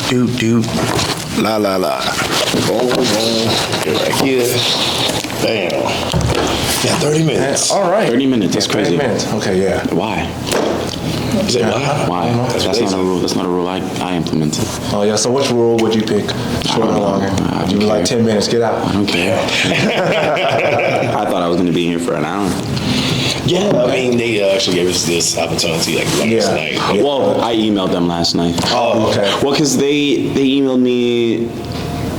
Doot. La. Boom. Right here. Bam. Yeah, 30 minutes. All right. 30 minutes. That's crazy. 30 minutes. Okay, yeah. Why? You say why? Why? That's not a rule. That's not a rule I implemented. Oh, yeah. So which rule would you pick? Shorter or longer? Would you be like 10 minutes, get out? I don't care. I thought I was going to be here for an hour. Yeah, I mean, they actually gave us this opportunity like last night. Well, I emailed them last night. Oh, okay. Well, because they emailed me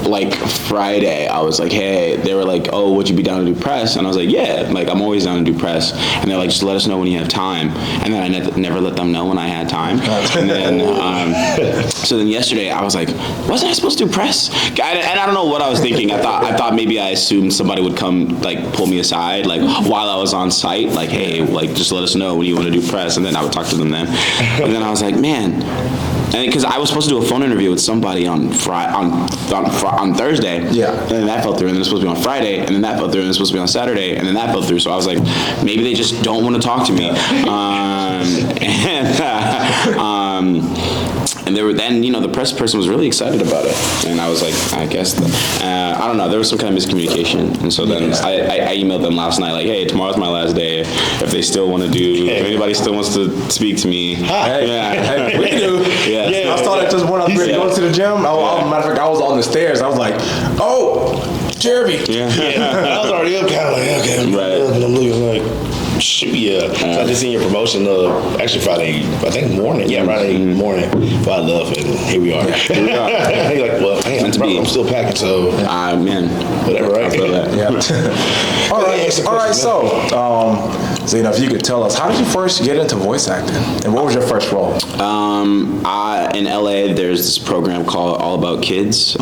like Friday. I was like, hey, they were like, oh, would you be down to do press? And I was like, yeah, like I'm always down to do press. And they're like, just let us know when you have time. And then I never let them know when I had time. And then so then yesterday I was like, wasn't I supposed to do press? And I don't know what I was thinking. I thought maybe I assumed somebody would come like pull me aside like while I was on site, like, hey, like just let us know when you want to do press. And then I would talk to them then. And then I was like, man. And because I was supposed to do a phone interview with somebody on Thursday, yeah, and then that fell through, and then it was supposed to be on Friday, and then that fell through, and it was supposed to be on Saturday, and then that fell through. So I was like, maybe they just don't want to talk to me. And they were then, you know, the press person was really excited about it, and I was like, I guess, I don't know, there was some kind of miscommunication, and so then I emailed them last night like, hey, tomorrow's my last day. If they still want to do, if anybody still wants to speak to me, hey, we do. Yeah. I saw that just when I was going to the gym. Matter of fact, I was on the stairs. I was like, oh, Jeremy. Yeah. I was already up, kind of like, okay, right. And I'm looking like, shoot, yeah. So I just seen your promotion actually Friday, I think morning. Yeah, Friday morning. But I love it. And here we are. Here we are. You're like, well, man, I'm still packing, so. Man. Whatever, right? I feel that. Yeah. All right. So, Zeno, if you could tell us, how did you first get into voice acting? And what was your first role? In LA, there's this program called All About Kids,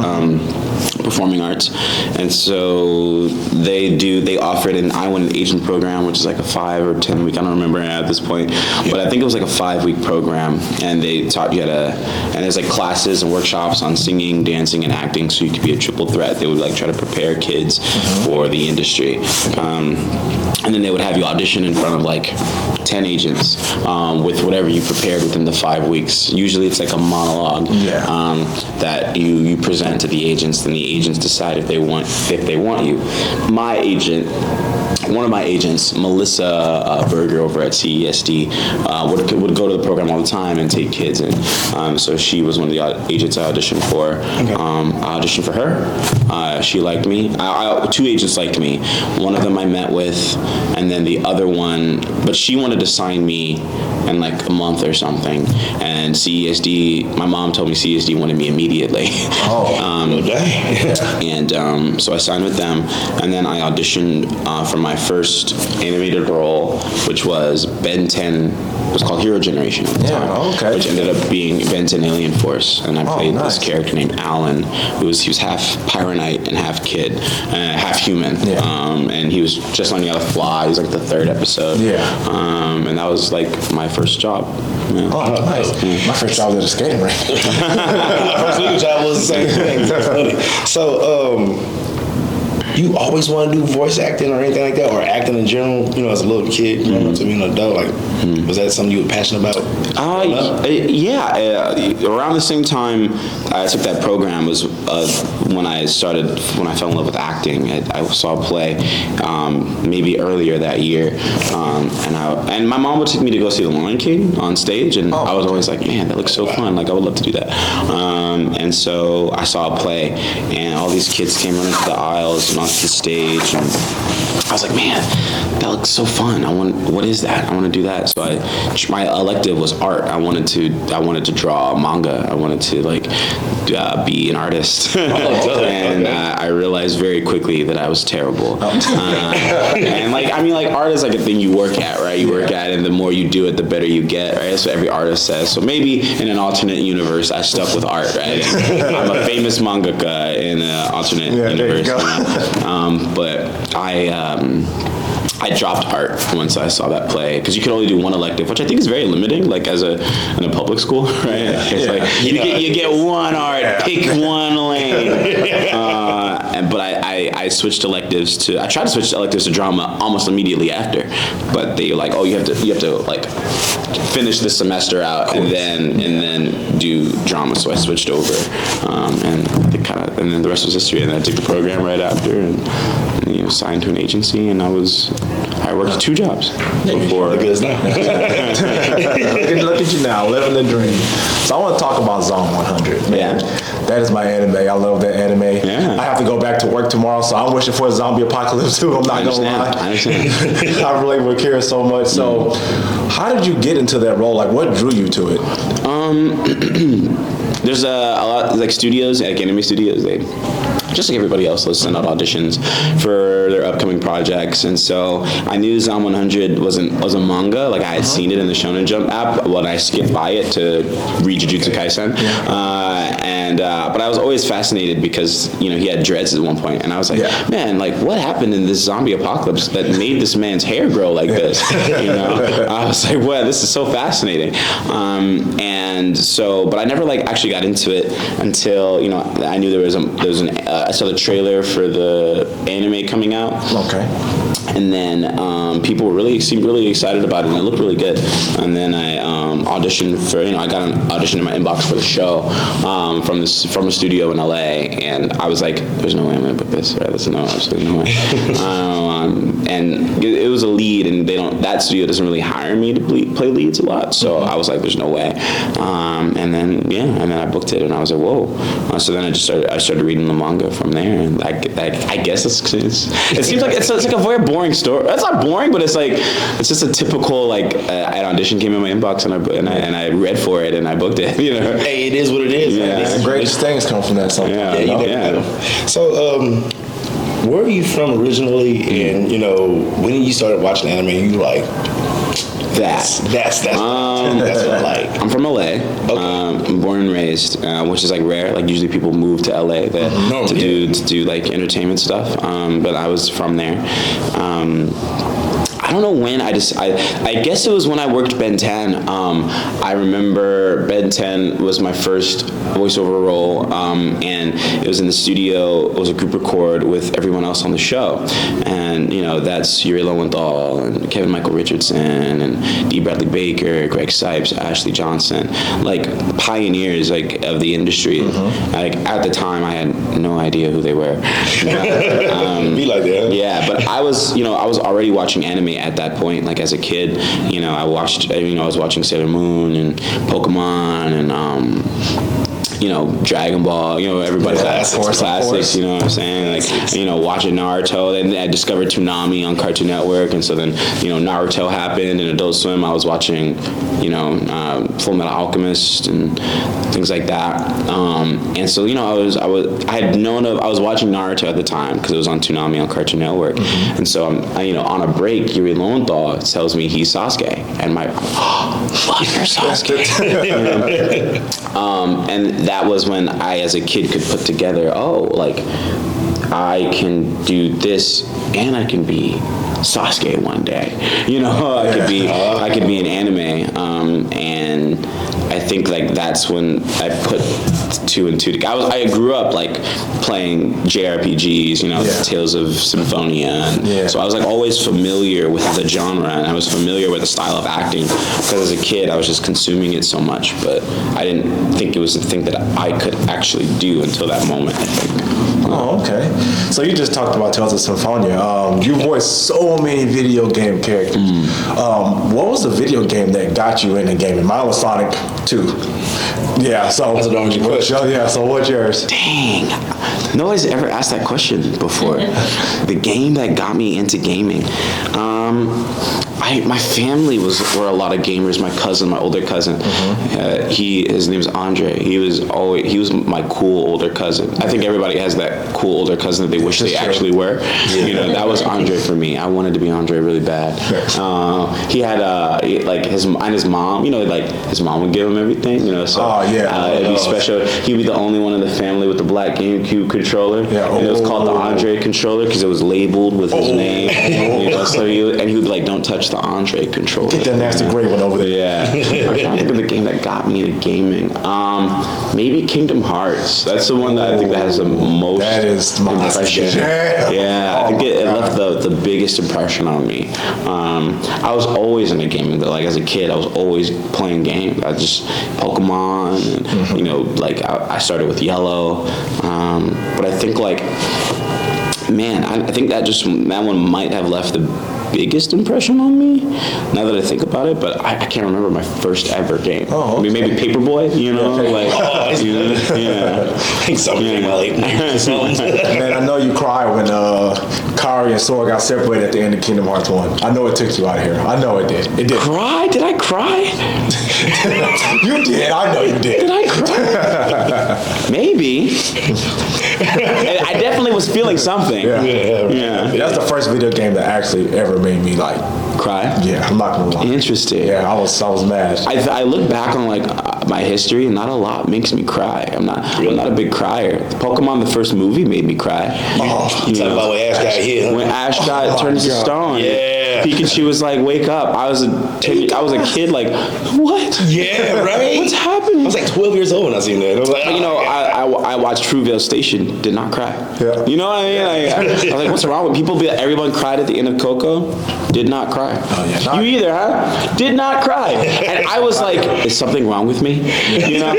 performing arts. And so they offered an I Want an Agent program, which is like a 5 or 10 week, I don't remember at this point, but I think it was like a 5-week program, and they taught you and there's like classes and workshops on singing, dancing, and acting, so you could be a triple threat. They would like try to prepare kids for the industry. And then they would have you audition in front of like 10 agents with whatever you prepared within the 5 weeks. Usually it's like a monologue that you present to the agents, and the agents decide if they want you. One of my agents, Melissa Berger over at CESD, would go to the program all the time and take kids in. So she was one of the agents I auditioned for. Okay. I auditioned for her. She liked me. 2 agents liked me. One of them I met with, and then the other one, but she wanted to sign me in like a month or something. And CESD, my mom told me CESD wanted me immediately. And so I signed with them, and then I auditioned for my first animated role, which was Ben 10. It was called Hero Generation at the time, which ended up being Ben 10 Alien Force, and I played this character named Alan, he was half Pyronite and half kid, half human, and he was just learning how to fly. He was like the 3rd episode, and that was like my first job. Yeah. Oh, nice. My first job was at a skating rink. My first legal job was the same thing. That's funny. So, you always want to do voice acting or anything like that, or acting in general, you know, as a little kid, growing up to being an adult, like, was that something you were passionate about? Around the same time I took that program was when I fell in love with acting. I saw a play maybe earlier that year, and my mom would take me to go see The Lion King on stage, and I was always like, man, that looks so fun, like I would love to do that. And so I saw a play, and all these kids came running to the aisles and onto the stage, and I was like, man, that looks so fun. What is that? I want to do that. So my elective was art. I wanted to draw manga. I wanted to be an artist. And I realized very quickly that I was terrible. And art is like a thing you work at, right? You work at it, and the more you do it, the better you get, right? That's what every artist says. So maybe in an alternate universe, I stuck with art, right? I'm a famous mangaka in an alternate universe. But I dropped art once I saw that play because you could only do one elective, which I think is very limiting. Like in a public school, right? It's like you get one art, pick one lane. But I switched electives to. I tried to switch electives to drama almost immediately after, but they were like, oh, you have to like finish this semester out and then do drama. So I switched over, and then the rest was history. And then I took the program right after and signed to an agency, and I worked 2 jobs before. Look at us now. Look at you now, living the dream. So I want to talk about Zone 100. Man, that is my anime. I love that anime. Yeah. I have to go back to work tomorrow, so I'm wishing for a zombie apocalypse too. I'm not gonna lie. I understand. I relate with Kira so much. So, how did you get into that role? Like, what drew you to it? There's a lot like studios, like anime studios. They just like everybody else, let's send out auditions for their upcoming projects. And so I knew Zom 100 was a manga. Like I had seen it in the Shonen Jump app when I skipped by it to read Jujutsu Kaisen. But I was always fascinated because he had dreads at one point, and I was like, man, like what happened in this zombie apocalypse that made this man's hair grow like this? I was like, wow, this is so fascinating. But I never like actually got into it until I knew there was I saw the trailer for the anime coming out. Okay. And then people seemed really excited about it, and it looked really good. And then I auditioned for, I got an audition in my inbox for the show from a studio in LA, and I was like, there's no way I'm gonna book this. Right? There's absolutely no way. And it was a lead, and that studio doesn't really hire me to play leads a lot, so I was like, there's no way. And then I booked it, and I was like, whoa. So then I started reading the manga from there, and I guess it seems like it's like a very boring story. That's not boring, but it's just a typical an audition came in my inbox, and I read for it, and I booked it. Hey, it is what it is. Yeah, the greatest things come from that. So, where are you from originally? And when you started watching anime, you like. That's what I like. I'm from LA. Okay. I'm born and raised, which is rare. Usually people move to LA to do like entertainment stuff. But I was from there. I don't know when. I guess it was when I worked Ben 10. I remember Ben 10 was my first voiceover role, and it was in the studio. It was a group record with everyone else on the show, and that's Yuri Lowenthal and Kevin Michael Richardson and D. Bradley Baker, Greg Sipes, Ashley Johnson, pioneers of the industry. At the time, I had no idea who they were. Be like that. Yeah, but I was already watching anime at that point. As a kid, I was watching Sailor Moon and Pokemon and Dragon Ball, everybody classics, you know what I'm saying? Watching Naruto, and I discovered Toonami on Cartoon Network, and so then, Naruto happened, and Adult Swim, I was watching, Full Metal Alchemist and things like that. And so, I was watching Naruto at the time because it was on Toonami on Cartoon Network. And so, on a break, Yuri Lowenthal tells me he's Sasuke, and you're Sasuke. And that was when I, as a kid, could put together, I can do this and I can be Sasuke one day. I could be an anime. And I think that's when I put 2 and 2 together. I grew up playing JRPGs, Tales of Symphonia. So I was always familiar with the genre, and I was familiar with the style of acting because as a kid I was just consuming it so much, but I didn't think it was a thing that I could actually do until that moment, I think. Oh, okay. So you just talked about Tales of Symphonia. You voiced so many video game characters. What was the video game that got you into gaming? Mine was Sonic 2. Yeah, so that's a darn good question. Yeah, so what's yours? Dang, nobody's ever asked that question before. The game that got me into gaming. my family were a lot of gamers. My cousin, my older cousin, his name's Andre. He was my cool older cousin. I think everybody has that cool older cousin that they wish they actually were. You know, that was Andre for me. I wanted to be Andre really bad. He had like his mom. You know, like his mom would give him everything. You know, so it'd be special. He'd be the only one in the family with the black GameCube controller. Yeah, and it was called the Andre controller because it was labeled with his name. You know, so he would be like, "Don't touch the Andre controller." Get that nasty gray one over there. Yeah. I'm trying to think of the game that got me to gaming. Maybe Kingdom Hearts. That's the one that I think that has the most impression. Yeah, I think it left the biggest impression on me. I was always into gaming though. Like as a kid, I was always playing games. I just Pokemon, and, you know, like I started with Yellow. But I think like, man, I think that one might have left the biggest impression on me now that I think about it, but I can't remember my first ever game. I mean, maybe Paperboy, you know, like, Man, I know you cried when Kari and Sora got separated at the end of Kingdom Hearts 1. I know it took you out of here. I know it did. It did. Cry? Did I cry? You did. I know you did. Did I cry? Maybe. I definitely was feeling something. Yeah. That's the first video game that actually ever made me like cry. Yeah, I'm not gonna lie. Interesting. Yeah, I was mad. I look back on like my history, and not a lot makes me cry. I'm not a big crier. Pokemon, the first movie, made me cry. You talking about when Ash got hit? When Ash got turned into stone. Yeah. Pikachu was like, "Wake up!" I was a kid, like, what? Yeah, right. What's happening? I was like 12 years old when I seen that. I was like, but, you know, I watched Fruitvale Station. Did not cry. Yeah. You know what I mean? I was like, what's wrong with people? Everyone cried at the end of Coco. Did not cry. You either, huh? Did not cry. And I was like, is something wrong with me? You know,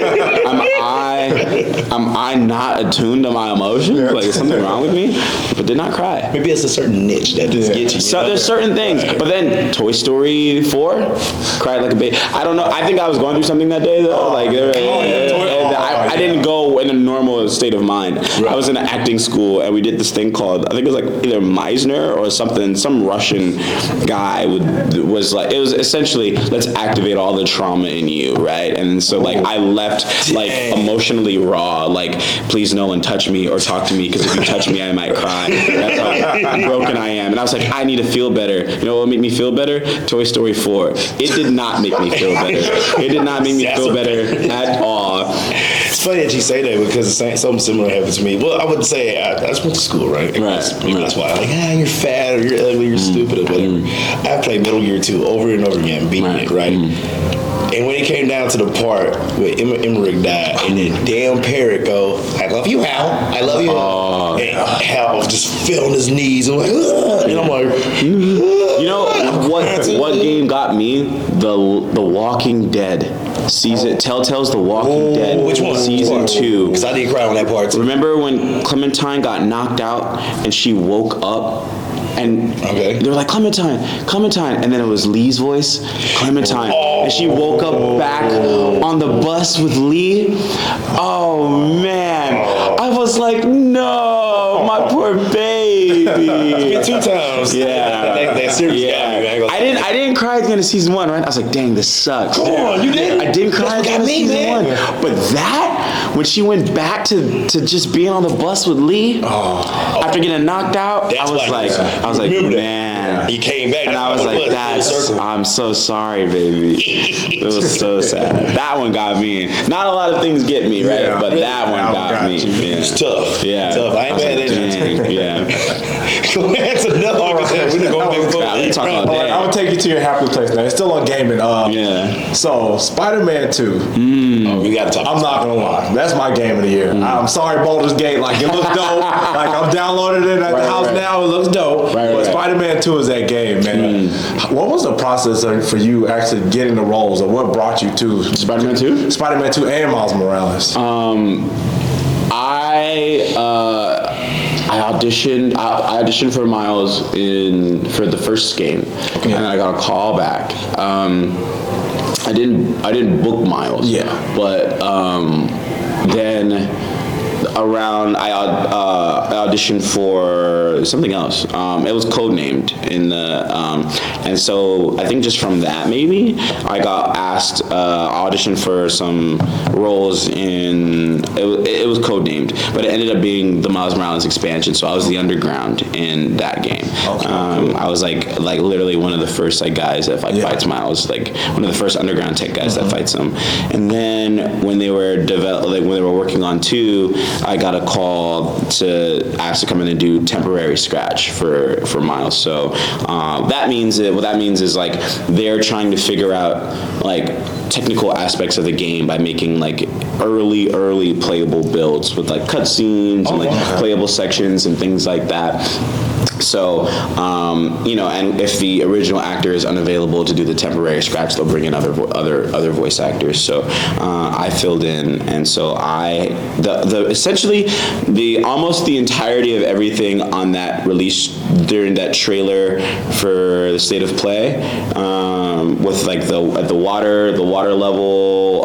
am I not attuned to my emotions? Like, is something wrong with me? But did not cry. Maybe it's a certain niche that just gets you. So there's certain things. But then Toy Story 4, cried like a baby. I don't know. I think I was going through something that day though. I didn't go in a normal state of mind. Right. I was in an acting school and we did this thing called, I think it was like either Meisner or something. Some Russian guy was like, it was essentially, let's activate all the trauma in you, right? And so like I left like emotionally raw, like please no one touch me or talk to me because if you touch me I might cry. That's how broken I am. And I was like, I need to feel better. You know what would make me feel better? Toy Story 4. It did not make me feel better. It did not make me feel better at all. It's funny that you say that because something similar happened to me. Well, I would say I just went to school, right? That's why. Like, you're fat or you're ugly, you're stupid or whatever. I played Metal Gear 2 over and over again, beating it, right? And when it came down to the part where Emmerich died, and then damn Parrot go, I love you, Hal. I love you. And Hal just fell on his knees. I'm like, and I'm like, you know what game got me? The Walking Dead season. Telltale's The Walking Dead. Which one? Season 2. Because I did cry on that part too. Remember when Clementine got knocked out and she woke up? And they were like, Clementine, and then it was Lee's voice, Clementine, and she woke up back on the bus with Lee. Oh man, I was like, no, my poor baby. 2 times. Yeah, that series got me, man. I didn't cry at the end of season 1, right? I was like, dang, this sucks. Come on, you did. I didn't cry at the end of season 1, but that when she went back to just being on the bus with Lee after getting knocked out, I was like, man. He came back. And I was like, I'm so sorry, baby. It was so sad. That one got me. Not a lot of things get me, right? Yeah. But that one got me. Yeah. It's tough. Yeah. Tough. I ain't mad at you. Yeah. That's another one. We talk about that. I'm gonna take you to your happy place now. It's still on gaming. So Spider-Man 2. We gotta talk. I'm not gonna lie. That's my game of the year. I'm sorry, Baldur's Gate. Like, it looks dope. Like, I'm downloading it at the house now. It looks dope. But Spider-Man 2 is that game, man. What was the process for you actually getting the roles, or what brought you to Spider-Man 2? Spider-Man 2 and Miles Morales. I auditioned for Miles for the first game, and I got a call back. I didn't book Miles. Yeah. But then around, I auditioned for something else. It was codenamed in the, and so I think just from that maybe I got asked, auditioned for some roles in. It was codenamed, but it ended up being the Miles Morales expansion. So I was the underground in that game. Okay, cool. I was like literally one of the first guys that fights Miles, like one of the first underground tech guys that fights him. And then when they were when they were working on 2, I got a call to ask to come in and do temporary scratch for Miles. So that means what that means is like they're trying to figure out like technical aspects of the game by making like early playable builds with like cutscenes and like playable sections and things like that. So, and if the original actor is unavailable to do the temporary scratch, they'll bring in other voice actors. So I filled in, and so essentially almost the entirety of everything on that release during that trailer for the State of Play, with like the water level,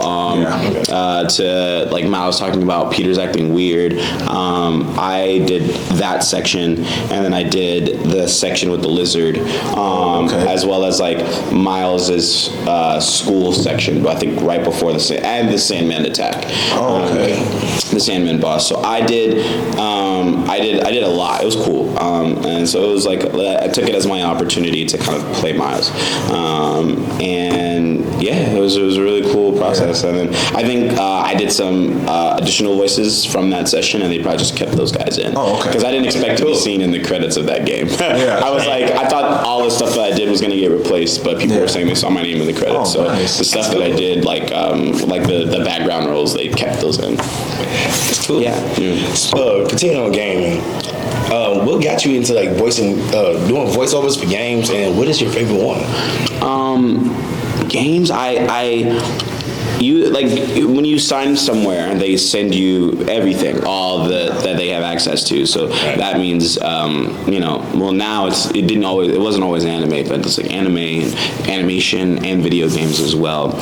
to like Miles talking about Peter's acting weird. I did that section, and then I did the section with the lizard, as well as like Miles's school section. I think right before the Sandman attack. The Sandman boss. So I did a lot. It was cool, and so it was like I took it as my opportunity to kind of play Miles, and yeah, it was a really cool process. And then I think I did some additional voices from that session, and they probably just kept those guys in. Because I didn't expect to be seen in the credits of that game. I thought all the stuff that I did was going to get replaced, but people were saying they saw my name in the credits. The stuff that I did, like the background roles, they kept those in. It's cool. So continuing on gaming, what got you into like voicing, doing voiceovers for games, and what is your favorite one? Games, you like when you sign somewhere and they send you everything, all that they have access to. So that means, well now it wasn't always anime, but it's like anime and animation and video games as well.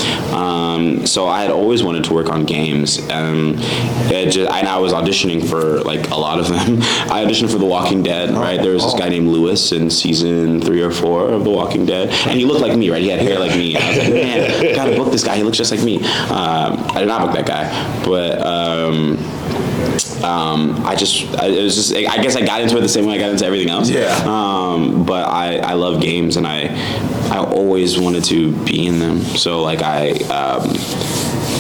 So I had always wanted to work on games, and I was auditioning for like a lot of them. I auditioned for The Walking Dead, right? There was this guy named Lewis in season 3 or 4 of The Walking Dead, and he looked like me, right? He had hair like me. And I was like, man, I gotta book this guy. He looks just like me. I did not book that guy, but I guess I got into it the same way I got into everything else. But I love games, and I always wanted to be in them. So like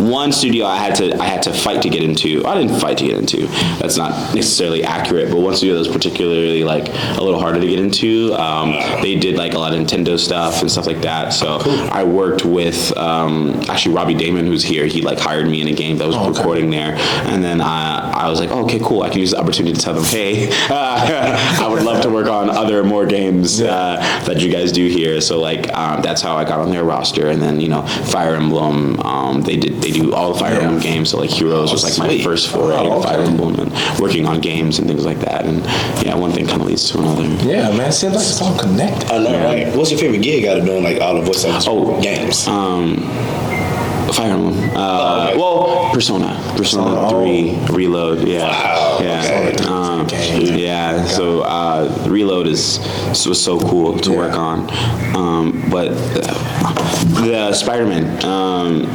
one studio I had to fight to get into. I didn't fight to get into. That's not necessarily accurate. But one studio that was particularly like a little harder to get into. They did like a lot of Nintendo stuff and stuff like that. So I worked with actually Robbie Damon, who's here. He like hired me in a game that was recording there, and then I was like, okay, cool. I can use the opportunity to tell them, hey, I would love to work on more games that you guys do here. So like that's how I got on their roster. And then Fire Emblem, they do all the Fire Emblem games. So like Heroes was like my first foray into Fire Emblem, and working on games and things like that. And one thing kind of leads to another. Yeah, man, it seems like it's all connected. I know, right? What's your favorite gig out of doing like all the voice actors games? Fire Emblem. Well, Persona 3 Reload. So Reload was so cool to work on. But the Spider-Man,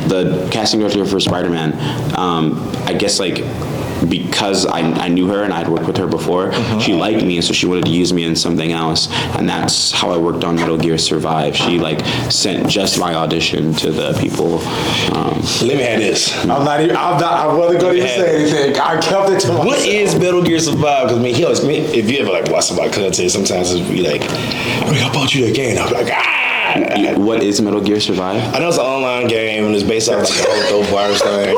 the casting director for Spider-Man, I guess like because I knew her and I'd worked with her before, she liked me, and so she wanted to use me in something else, and that's how I worked on Metal Gear Survive. She like sent just my audition to the people. Let me have this. I wasn't going to say anything. I kept it to myself. What is Metal Gear Survive? Because if you ever like watch somebody content, sometimes it'd be like, I bought you that game. I'm like, What is Metal Gear Survive? I know it's an online game and it's based off like the whole dope virus thing.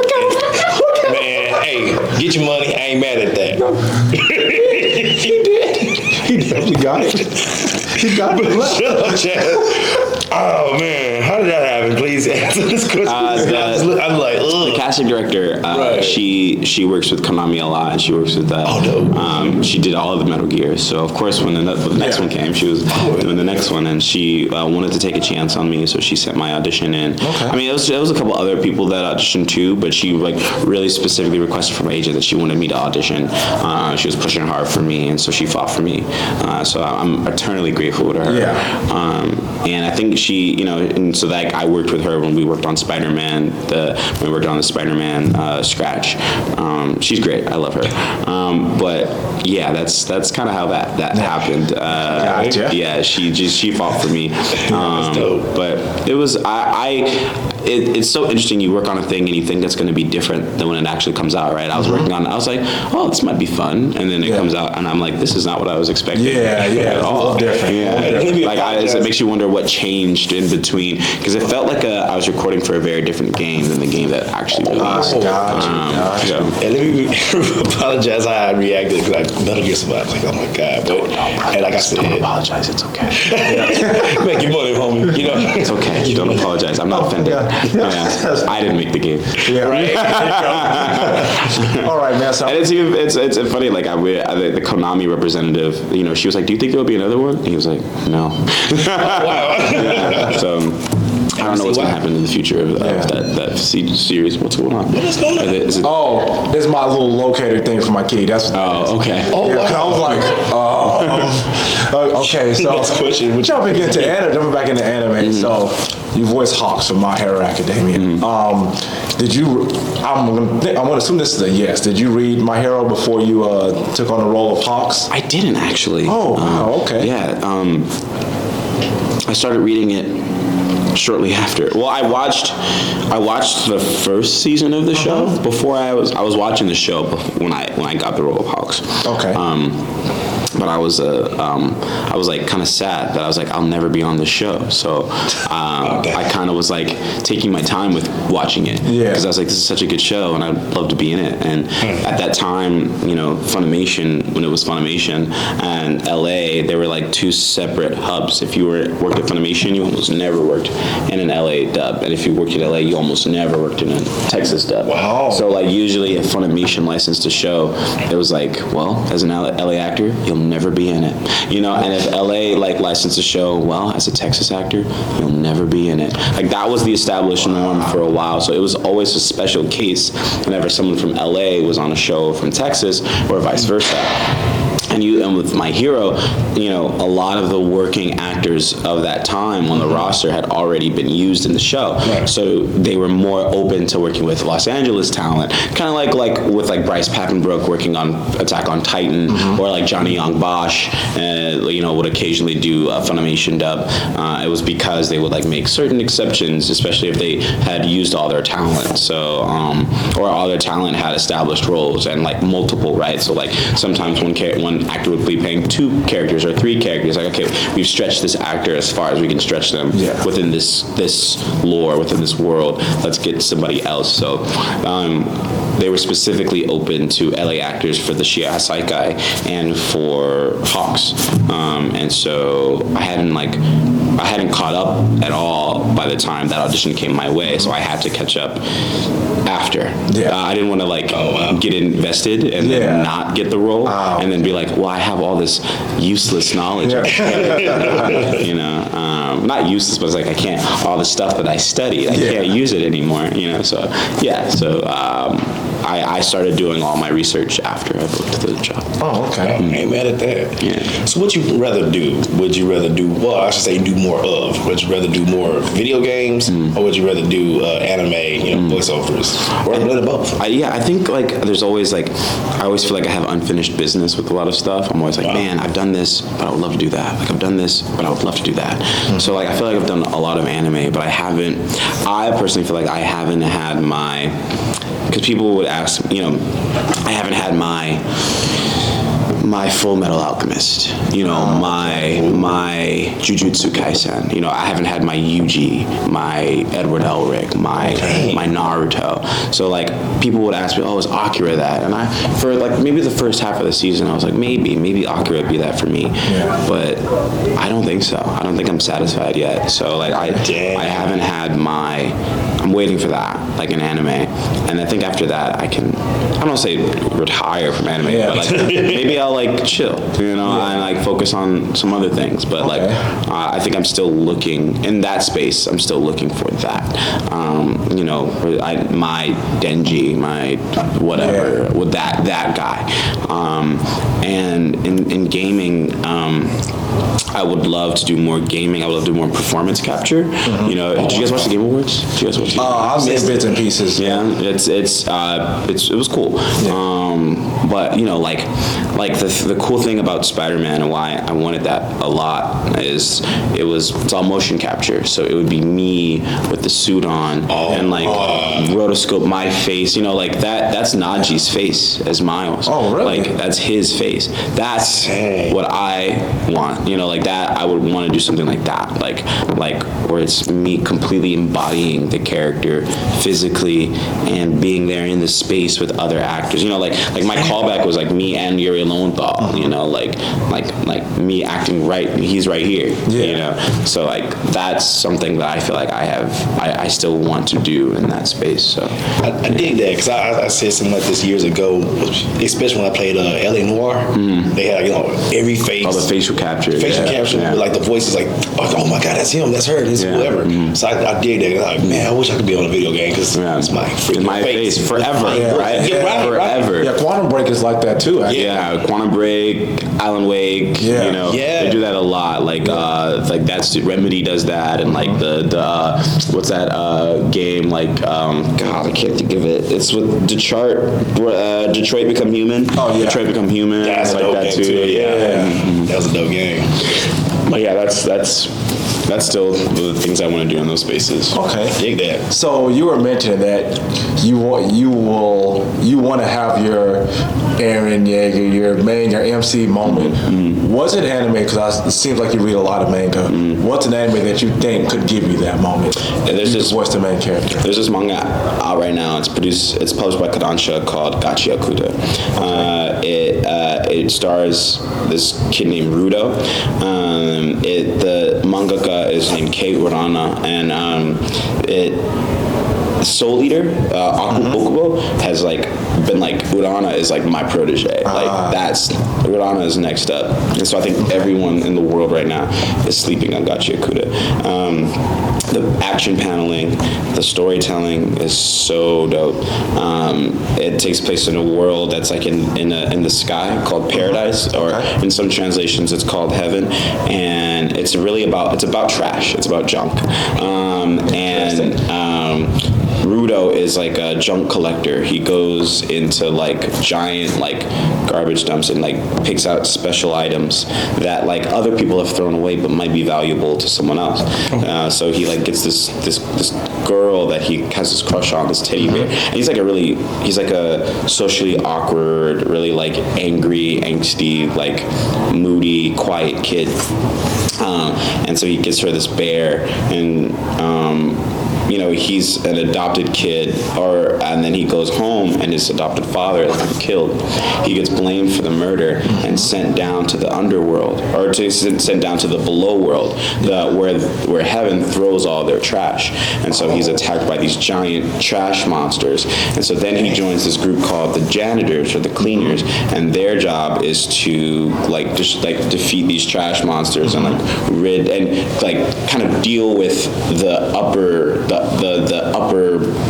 Man, hey, get your money. I ain't mad at that. You did. He definitely got it. He got it. Shut up, Chad. Oh man, how did that happen? Please answer this question. I'm like, ugh. The casting director, Right. she works with Konami a lot, and she works with she did all of the Metal Gear. So of course, when the next one came, she was doing the next one, and she wanted to take a chance on me, so she sent my audition in. Okay. I mean, there was a couple other people that auditioned too, but she like really specifically requested from my agent that she wanted me to audition. She was pushing hard for me, and so she fought for me. So I'm eternally grateful to her. Yeah. And I think she, and so that I worked with her when we worked on Spider-Man. When we worked on the Spider-Man scratch. She's great. I love her. But yeah, that's kind of how that happened. Gotcha. Yeah, she fought for me. But it was it's so interesting. You work on a thing and you think it's going to be different than when it actually comes out, right? I was working on it. I was like, oh, this might be fun, and then it comes out, and I'm like, this is not what I was expecting. Yeah, at all. Different. Yeah, it makes you wonder what changed in between, because it felt like I was recording for a very different game than the game that actually released. Gotcha. And let me apologize how I reacted, because I Metal Gear Survive. I was like, oh my god. But, and like I said, don't apologize. It's okay. make your money, homie. It's okay. Don't apologize. I'm not offended. Yeah. I didn't make the game. Yeah. Right. All right, man. So And it's funny. Like the Konami representative, she was like, "Do you think there will be another one?" And he was like, "No." Wow. Yeah, so I don't know what's gonna happen in the future of that series. What's going on? What is going on? Is it, this is my little locator thing for my key. That's what okay. Oh, yeah, wow. I was like, okay, so Next question. jumping back into anime. So you voiced Hawks from My Hero Academia. Did you? I'm gonna assume this is a yes. Did you read My Hero before you took on the role of Hawks? I didn't actually. Okay. Yeah. I started reading it shortly after. Well, I watched the first season of the show before I was watching the show when I got the role of Hawks. Okay. But I was like kind of sad that I was like, I'll never be on this show. So I kind of was like taking my time with watching it, because I was like, this is such a good show and I'd love to be in it. And at that time, Funimation, when it was Funimation and LA, they were like two separate hubs. If you worked at Funimation, you almost never worked in an LA dub, and if you worked at LA, you almost never worked in a Texas dub. Wow. So like usually if Funimation licensed a show, it was like, well, as an LA actor, you'll never be in it, and if LA like licensed a show, well, as a Texas actor, you'll never be in it. Like that was the established norm for a while. So it was always a special case whenever someone from LA was on a show from Texas, or vice versa. And with My Hero, a lot of the working actors of that time on the roster had already been used in the show. Right. So they were more open to working with Los Angeles talent, kind of like with Bryce Papenbrook working on Attack on Titan, or like Johnny Young Bosch, would occasionally do a Funimation dub. It was because they would like make certain exceptions, especially if they had used all their talent. So, or all their talent had established roles and like multiple, right? So like sometimes one actor would be playing two characters or three characters. Like, okay, we've stretched this actor as far as we can stretch them within this lore, within this world. Let's get somebody else. So they were specifically open to LA actors for the Shia Hasaikai and for Hawks. And so I hadn't caught up at all by the time that audition came my way, so I had to catch up after. I didn't want to get invested and then not get the role, and then be like, well, I have all this useless knowledge. Not useless, but it's like I can't, all the stuff that I studied, I can't use it anymore. So I started doing all my research after I booked the job. Oh, okay. I ain't mad at that. Yeah. So what you rather do? Would you rather do, well, I should say do more of, would you rather do more video games, or would you rather do anime, voiceovers, or a little both? I think there's always I always feel like I have unfinished business with a lot of stuff. I'm always like, man, I've done this, but I would love to do that. Like I've done this, but I would love to do that. So I feel like I've done a lot of anime, but I personally feel like I haven't had because people would ask, I haven't had my Full Metal Alchemist, my Jujutsu Kaisen, I haven't had my Yuji, my Edward Elric, my Naruto. So like people would ask me, oh, is Akira that? And for like maybe the first half of the season, I was like, maybe Akira would be that for me. Yeah. But I don't think so. I don't think I'm satisfied yet. So like I haven't had I'm waiting for that, like an anime. And I think after that I don't say retire from anime, but like maybe I'll like chill, and like focus on some other things. But like I think I'm still looking in that space. I'm still looking for that. My Denji, my whatever, with that guy. And in gaming, I would love to do more gaming. I would love to do more performance capture. Did you guys watch the Game Awards? Did you guys watch it? I've seen bits and pieces. Yeah, it was cool. But the cool thing about Spider-Man and why I wanted that a lot is it's all motion capture. So it would be me with the suit on and rotoscope my face. That's Najee's face as Miles. Oh, really? Like that's his face. That's what I want. Like that. I would want to do something like that. Like where it's me completely embodying the character physically and being there in the space with other actors. Like my callback was like me and Yuri Lowenthal. Like me acting right. He's right here. Yeah. So like that's something that I feel like I still want to do in that space. So I dig that because I said something like this years ago, especially when I played LA Noire. They had every face. All the facial capture. Like the voice is like, oh my God, that's him, that's her, that's whoever. So I dig that. Like, man, I wish I could be on a video game because it's my freaking face forever, right? Forever. Yeah, Quantum Break is like that too. Yeah, Quantum Break, Alan Wake. They do that a lot. Like that's Remedy does that, and like the what's that game? Like God, I can't think of it. It's with Detroit Become Human. Oh yeah, Detroit Become Human. That's like that too. That was a dope game. But yeah, that's still the things I want to do in those spaces. Okay. Dig that. So you were mentioning that you want to have your Eren Yeager, your MC moment. What's an anime? Because it seems like you read a lot of manga. What's an anime that you think could give you that moment? What's the main character? There's this manga out right now. It's published by Kodansha called Gachiakuta. It stars this kid named Rudo. The mangaka is named Kei Urana, and Soul Eater, Okubo, has been Urana is my protege. Urana is next up. And so I think everyone in the world right now is sleeping on Gachiakuta. The action paneling, the storytelling is so dope. It takes place in a world that's in the sky called paradise, or in some translations it's called heaven, and it's about trash. It's about junk. Rudo is a junk collector. He goes into giant garbage dumps and picks out special items that other people have thrown away but might be valuable to someone else. So he gets this girl that he has this crush on, this teddy bear. And he's a socially awkward, really angry, angsty, moody, quiet kid. And so he gets her this bear, and he's an adopted kid, and then he goes home and his adopted father has been killed. He gets blamed for the murder and sent down to the underworld, or sent down to the below world, where heaven throws all their trash. And so he's attacked by these giant trash monsters. And so then he joins this group called the janitors, or the cleaners, and their job is to defeat these trash monsters and rid and kind of deal with the upper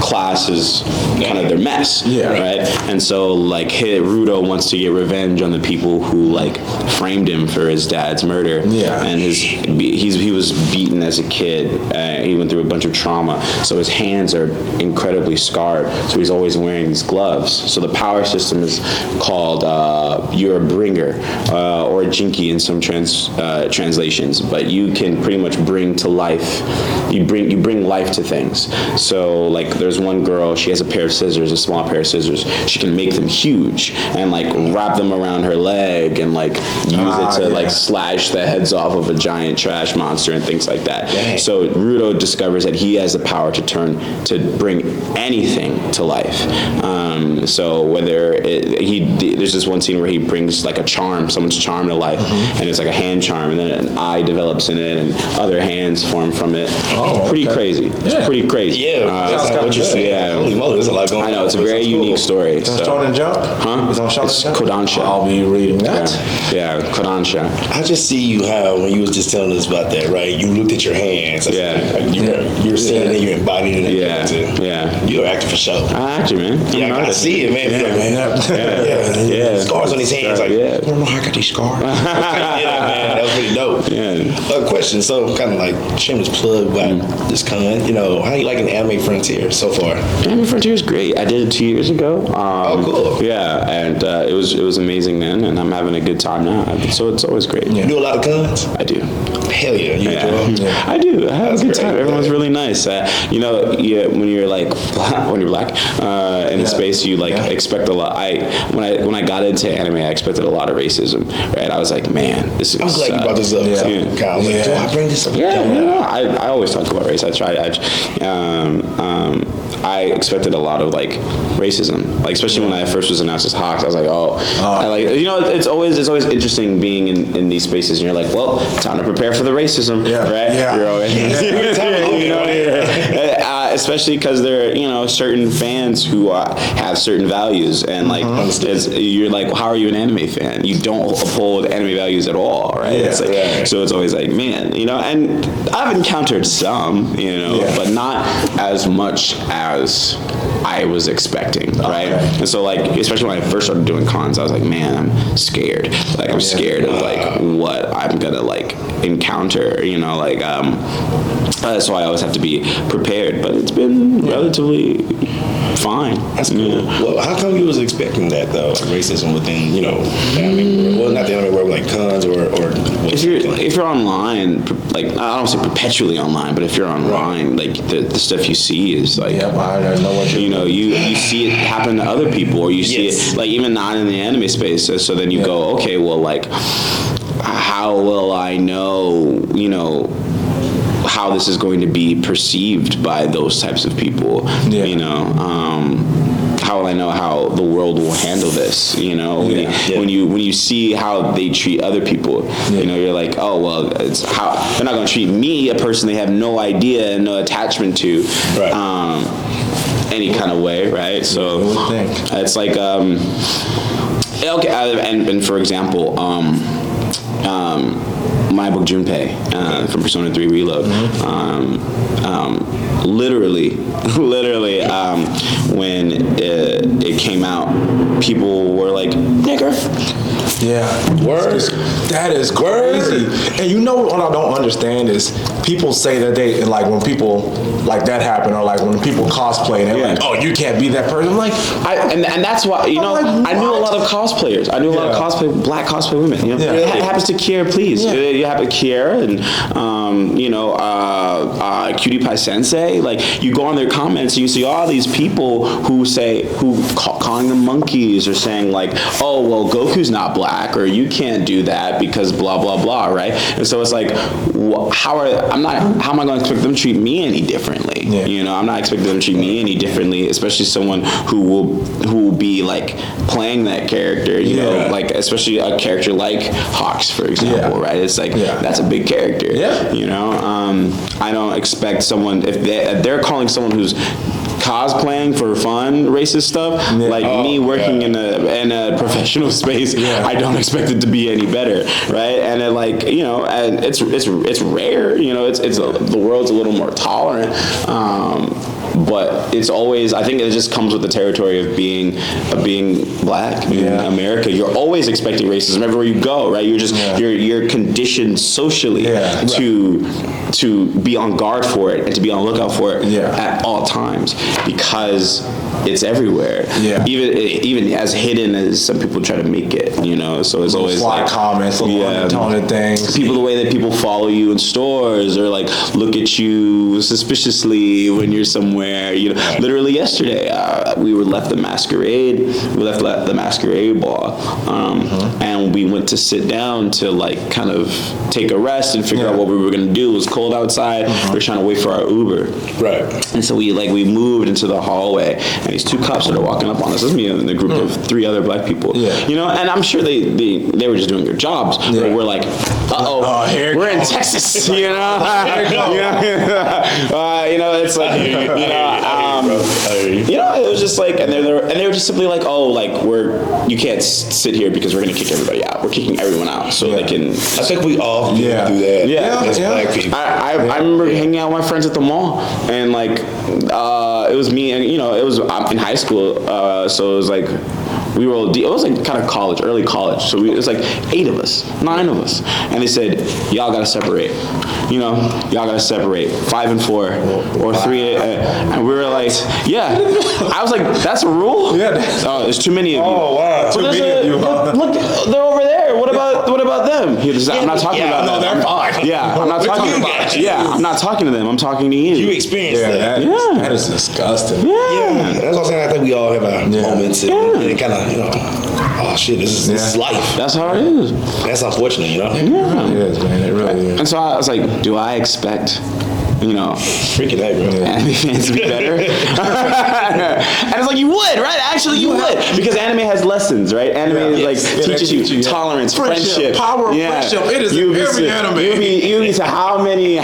classes, kind of their mess, right? And so Rudo wants to get revenge on the people who framed him for his dad's murder. And he was beaten as a kid. He went through a bunch of trauma, so his hands are incredibly scarred. So he's always wearing these gloves. So the power system is called you're a bringer, or a jinki in some translations. But you can pretty much bring to life. You bring life to things. things. So like there's one girl, she has a pair of scissors, a small pair of scissors. She can make them huge and like wrap them around her leg and like use it to like slash the heads off of a giant trash monster and things like that. Dang. So Rudo discovers that he has the power to bring anything to life. So whether there's this one scene where he brings like a charm, someone's charm to life, and it's like a hand charm, and then an eye develops in it, and other hands form from it. It's pretty crazy. It's pretty crazy. Yeah, that's what you're saying. Yeah. Holy moly, there's a lot going on. I know, it's a very unique story. It's on Shonen Jump? Huh? It's on Shonen Jump? Kodansha. I'll be reading that. Yeah, Kodansha. I just see you how when you was just telling us about that, right? You looked at your hands. You're seeing it, you embodied it. Yeah. You're an actor for sure. I actor, man. Yeah, I see it, man. Yeah. Scars on his hands. Like, I don't know how I got these scars. Yeah, man, that was pretty dope. Yeah. Question. So, kind of like shameless plug about this con. You know, how you like an anime frontier so far? Anime Frontier is great. I did it 2 years ago. Cool. Yeah, and it was amazing then, and I'm having a good time now. So it's always great. You do a lot of cons? I do. Hell yeah, you enjoy them? I do. I have a good time. great. Everyone's really nice. You know, when you're like when you're black in the space, you like expect a lot. When I got into anime, I expected a lot of racism. Right? I was like, man, this is. I'm glad you brought this up. Do I bring this up? I always talk about race. I expected a lot of like racism, like especially when I first was announced as Hawks. I was like, it's always interesting being in these spaces, and you're like, well, time to prepare for the racism, right? Yeah. You're always, especially because there are certain fans who have certain values, and like you're like, well, how are you an anime fan? You don't uphold anime values at all, right? So it's always like, man, and I've encountered some, but not as much as I was expecting, right? And so like, especially when I first started doing cons, I was like, man, I'm scared. Like I'm scared of like what I'm gonna like encounter, so I always have to be prepared, but it's been relatively fine. That's cool. Well, how come you was expecting that though, like racism within, the anime world? Well, not the anime world, like cons or if you're online, like I don't say perpetually online, but if you're online, like the stuff you see is like, I don't know what you see it happen to other people, or you see it like even not in the anime space. So then you go, okay, well, like how will I know, how this is going to be perceived by those types of people? How will I know how the world will handle this? When you see how they treat other people, you're like, oh well, it's how they're not going to treat me, a person they have no idea and no attachment to, any kind of way, right? So it's like, and for example, my book Junpei from Persona 3 Reload, literally, when it came out, people were like, nigger. Word. That is crazy. And what I don't understand is people say that they like when people like that happen, or like when people cosplay and they're like, oh, you can't be that person. I'm like, and that's why I knew a lot of cosplayers. I knew a lot of black cosplay women. It happens to Kiera, please. You have a Kiera and Cutie Pie Sensei. Like you go on their comments and you see all these people who calling them monkeys, or saying like, oh well, Goku's not black, or you can't do that because blah blah blah, right? And so it's like, how am I going to expect them to treat me any differently? I'm not expecting them to treat me any differently, especially someone who will be like playing that character, like especially a character like Hawks, for example, right? It's like that's a big character. I don't expect someone if they're calling someone who's cosplaying for fun racist stuff, me working in a professional space, I don't expect it to be any better, right? And then and it's rare, the world's a little more tolerant, but it's always, I think it just comes with the territory of being black in America. You're always expecting racism everywhere you go, right? You're conditioned socially to be on guard for it and to be on the lookout for it at all times, because it's everywhere. Yeah. Even as hidden as some people try to make it, you know. So it's always like like comments, little undertone things. People, the way that people follow you in stores or like look at you suspiciously when you're somewhere. You know, literally yesterday we were left the masquerade. We left the masquerade ball, and we went to sit down to like kind of take a rest and figure out what we were gonna do. It was cold outside. We were trying to wait for our Uber. Right. And so we moved into the hallway, and these two cops started walking up on us. This is me and a group of 3 other black people. Yeah. You know, and I'm sure they were just doing their jobs. Yeah. But we're like, we're in Texas, you know? You know, it's like, you know, it was just like, and they were just simply like, you can't sit here because we're gonna kick everybody out. We're kicking everyone out, so they can. I think we all do that. Yeah. As black people. I remember hanging out with my friends at the mall, and like, it was me, and you know, it was in high school, so it was like. It was like kind of college, early college. So it was like 9 of us. And they said, y'all gotta separate. You know, y'all gotta separate 5 and 4 or 3. And we were like, yeah. I was like, that's a rule? Yeah. Oh, there's too many of you. Oh, wow. Too many of you. Look, they're over there. What about them? I'm not talking about them. No, they're fine. Yeah, I'm not talking about you. Yeah, I'm not talking to them. I'm talking to you. You experienced that. That is disgusting. Yeah. That's what I'm saying. I think we all have our moments and it kind of, you know, oh shit, this is life. That's how it is. That's unfortunate, you know? Yeah. It is, man. It really is. And so I was like, do I expect, you know, freaking heck, bro, anime fans to be better? And it's like, you would, right? Actually, you would. Because anime has lessons, right? Anime teaches you tolerance, friendship. Power of friendship. It is in every anime. You be to how many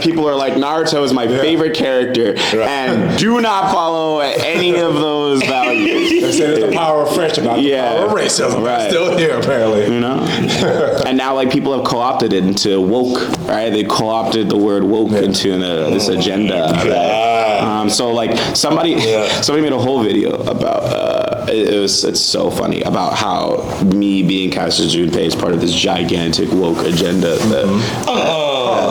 people are like, Naruto is my favorite character, and do not follow any of those values. They said it's the power of friendship, not the power of racism. Right. Still here, apparently. You know? And now, like, people have co-opted it into woke, right? They co-opted the word woke into this agenda. So, like, somebody made a whole video about, it's so funny, about how me being cast as Junpei is part of this gigantic woke agenda that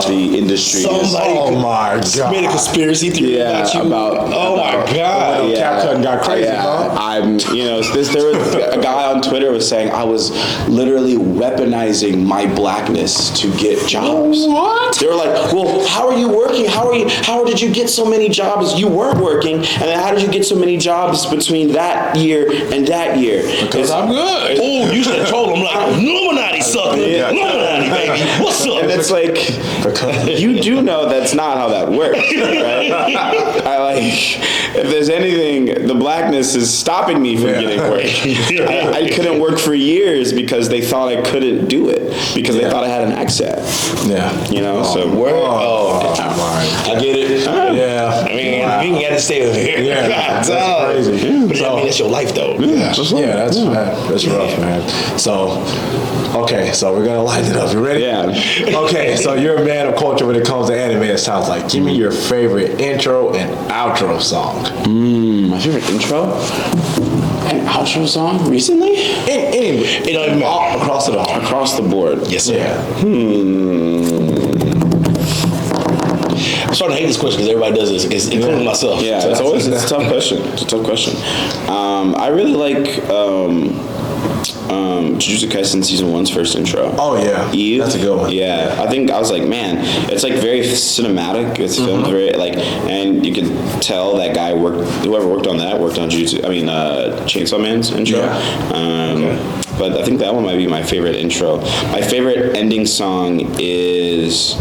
the industry is. Oh my God. Made a conspiracy theory about you. Oh my God. CapCut got crazy, there was a guy on Twitter was saying I was literally weaponizing my blackness to get jobs. What? They were like, well, how are you working? How did you get so many jobs? You weren't working, and then how did you get so many jobs between that year and that year? Because I'm good. Oh, you should have told him, like, Illuminati sucker. Illuminati, baby. What's up? And it's like, you do know that's not how that works, right? If there's anything, the blackness is stopping me from getting work. I couldn't work for years because they thought I couldn't do it because they thought I had an accent. Yeah. You know, I get it. Yeah. I mean, you got to stay over here. Yeah, that's crazy. But I mean, that's your life, though. That's rough, man. So, okay, so we're gonna light it up. You ready? Yeah. Okay, so you're a man of culture when it comes to anime. It sounds like. Give me your favorite intro and outro song. My favorite intro and outro song recently? It don't even matter. Across the board. Yes, sir. Yeah. I'm starting to hate this question because everybody does this, including myself. Yeah, it's a tough question. It's a tough question. I really like Jujutsu Kaisen Season 1's first intro. Oh, yeah. Eve. That's a good one. Yeah. I think I was like, man, it's like very cinematic. It's filmed very, like, and you can tell that guy whoever worked on Chainsaw Man's intro. Yeah. But I think that one might be my favorite intro. My favorite ending song is...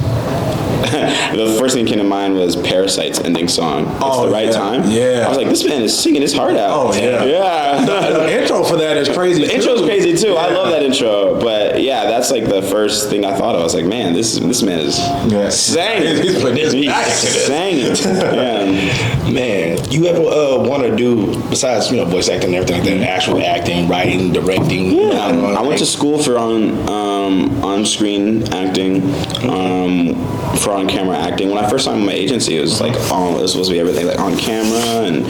the first thing that came to mind was Parasite's ending song. It's the right time. Yeah. I was like, this man is singing his heart out. Oh, yeah. Yeah. The intro for that is crazy. The intro's crazy, too. Yeah. I love that intro. But, yeah, that's like the first thing I thought of. I was like, man, this man is singing. He's singing. Yeah. Man, you ever want to do, besides, voice acting and everything like that, actual acting, writing, directing? Yeah. I went to school for on-screen acting, for on-camera acting. When I first signed my agency, it was like, it was supposed to be everything, like on camera and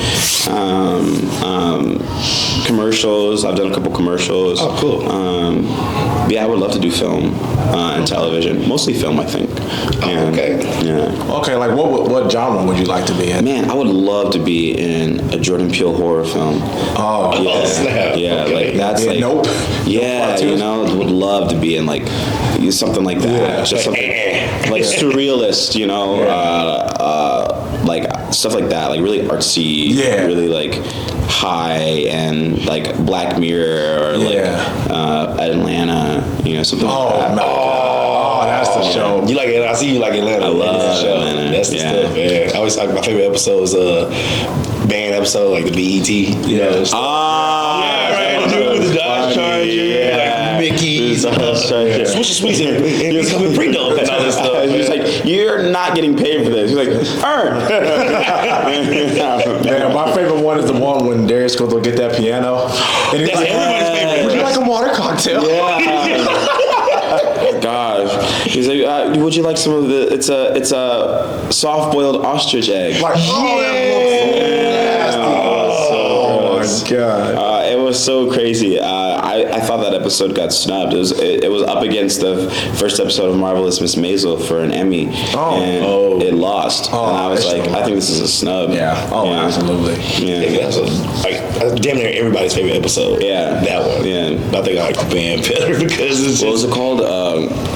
commercials. I've done a couple commercials. Oh, cool. Yeah, I would love to do film and television, mostly film, I think. And, okay. Yeah. Okay, like what genre would you like to be in? Man, I would love to be in a Jordan Peele horror film. Oh, Yeah, snap. yeah, Okay. like that's like Nope. Yeah, Nope. you know, would love to be in like something like that. Yeah. Just something like surrealist, you know, like stuff like that, like really artsy, really like high and like Black Mirror or like Atlanta, you know, something like that. Oh, that's the show. You like it? I see you like Atlanta. I love That's the show. Atlanta. That's the stuff, man. I always like my favorite episode is band episode, like the BET. You know, the Dodge Charger, like Mickey, Swisher Sweets, and becoming pre-dope and all this stuff. He's like, you're not getting paid for this. He's like, Man, my favorite one is the one when Darius goes to get that piano. And he's That's like, everybody's favorite. would you like a water cocktail? Yeah. Gosh, he's like, would you like some of the? It's a soft-boiled ostrich egg. Like, that looks so nasty. God. It was so crazy. I thought that episode got snubbed. It was up against the first episode of Marvelous Miss Maisel for an Emmy, and it lost. And I was like, I think this is a snub. Yeah. Oh, absolutely. Yeah, that's damn near everybody's favorite episode. Yeah. That one. Yeah. I think I like the band better because it's What was it called?